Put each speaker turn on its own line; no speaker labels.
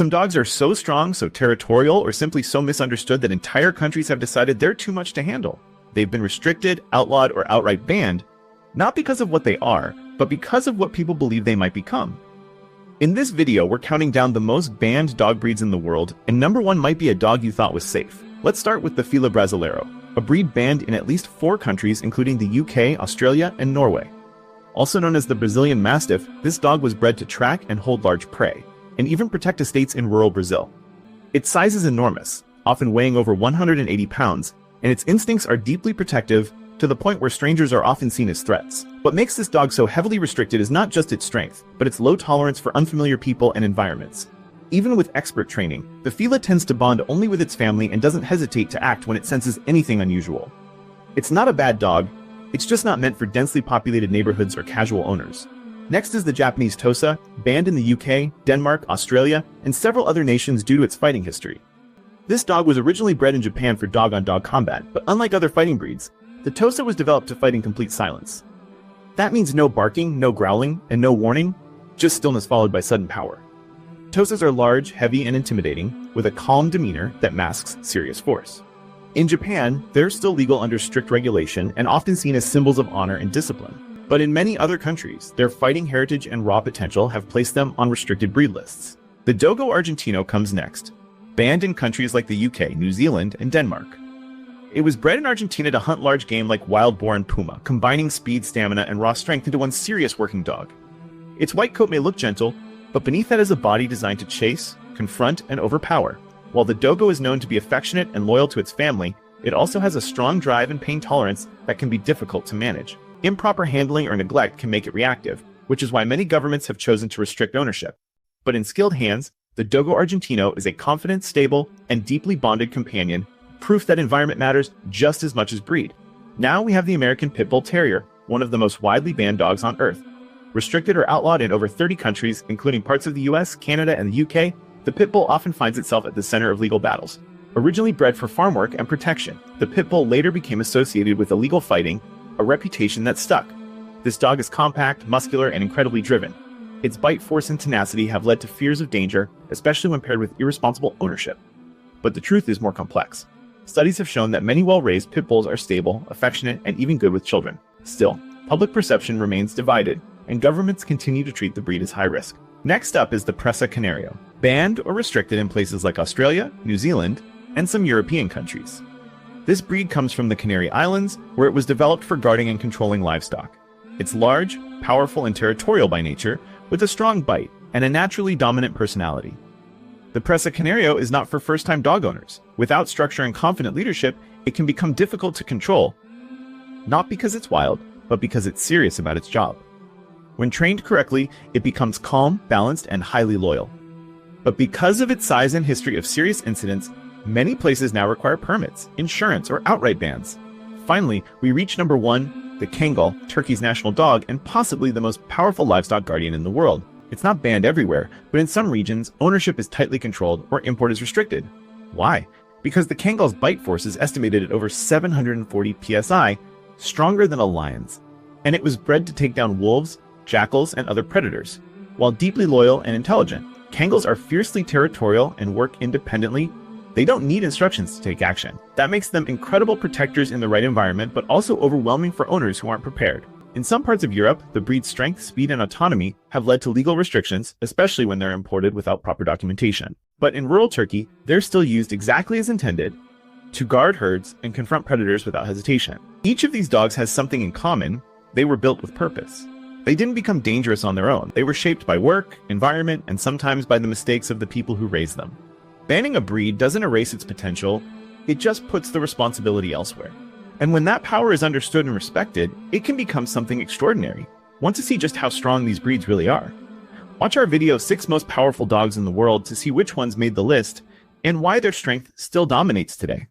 Some dogs are so strong, so territorial, or simply so misunderstood that entire countries have decided they're too much to handle. They've been restricted, outlawed, or outright banned, not because of what they are, but because of what people believe they might become. In this video, we're counting down the most banned dog breeds in the world, and number one might be a dog you thought was safe. Let's start with the Fila Brasileiro, a breed banned in at least 4 countries, including the UK, Australia, and Norway. Also known as the Brazilian Mastiff, this dog was bred to track and hold large prey, and even protect estates in rural Brazil. Its size is enormous, often weighing over 180 pounds, and its instincts are deeply protective, to the point where strangers are often seen as threats. What makes this dog so heavily restricted is not just its strength, but its low tolerance for unfamiliar people and environments. Even with expert training, the Fila tends to bond only with its family and doesn't hesitate to act when it senses anything unusual. It's not a bad dog, it's just not meant for densely populated neighborhoods or casual owners. Next is the Japanese Tosa, banned in the UK, Denmark, Australia, and several other nations due to its fighting history. This dog was originally bred in Japan for dog-on-dog combat, but unlike other fighting breeds, the Tosa was developed to fight in complete silence. That means no barking, no growling, and no warning, just stillness followed by sudden power. Tosas are large, heavy, and intimidating, with a calm demeanor that masks serious force. In Japan, they're still legal under strict regulation and often seen as symbols of honor and discipline. But in many other countries, their fighting heritage and raw potential have placed them on restricted breed lists. The Dogo Argentino comes next, banned in countries like the UK, New Zealand, and Denmark. It was bred in Argentina to hunt large game like wild boar and puma, combining speed, stamina, and raw strength into one serious working dog. Its white coat may look gentle, but beneath that is a body designed to chase, confront, and overpower. While the Dogo is known to be affectionate and loyal to its family, it also has a strong drive and pain tolerance that can be difficult to manage. Improper handling or neglect can make it reactive, which is why many governments have chosen to restrict ownership. But in skilled hands, the Dogo Argentino is a confident, stable, and deeply bonded companion, proof that environment matters just as much as breed. Now we have the American Pit Bull Terrier, one of the most widely banned dogs on Earth. Restricted or outlawed in over 30 countries, including parts of the US, Canada, and the UK, the Pit Bull often finds itself at the center of legal battles. Originally bred for farm work and protection, the Pit Bull later became associated with illegal fighting, a reputation that stuck. This dog is compact, muscular, and incredibly driven. Its bite force and tenacity have led to fears of danger, especially when paired with irresponsible ownership. But the truth is more complex. Studies have shown that many well-raised pit bulls are stable, affectionate, and even good with children. Still, public perception remains divided, and governments continue to treat the breed as high risk. Next up is the Presa Canario, banned or restricted in places like Australia, New Zealand, and some European countries. This breed comes from the Canary Islands, where it was developed for guarding and controlling livestock. It's large, powerful, and territorial by nature, with a strong bite and a naturally dominant personality. The Presa Canario is not for first-time dog owners. Without structure and confident leadership, it can become difficult to control, not because it's wild, but because it's serious about its job. When trained correctly, it becomes calm, balanced, and highly loyal. But because of its size and history of serious incidents, many places now require permits, insurance, or outright bans. Finally, we reach number 1, the Kangal, Turkey's national dog and possibly the most powerful livestock guardian in the world. It's not banned everywhere, but in some regions, ownership is tightly controlled or import is restricted. Why? Because the Kangal's bite force is estimated at over 740 psi, stronger than a lion's. And it was bred to take down wolves, jackals, and other predators. While deeply loyal and intelligent, Kangals are fiercely territorial and work independently. They don't need instructions to take action. That makes them incredible protectors in the right environment, but also overwhelming for owners who aren't prepared. In some parts of Europe, the breed's strength, speed, and autonomy have led to legal restrictions, especially when they're imported without proper documentation. But in rural Turkey, they're still used exactly as intended to guard herds and confront predators without hesitation. Each of these dogs has something in common: they were built with purpose. They didn't become dangerous on their own. They were shaped by work, environment, and sometimes by the mistakes of the people who raised them. Banning a breed doesn't erase its potential, it just puts the responsibility elsewhere. And when that power is understood and respected, it can become something extraordinary. Want to see just how strong these breeds really are? Watch our video 6 most powerful dogs in the world to see which ones made the list and why their strength still dominates today.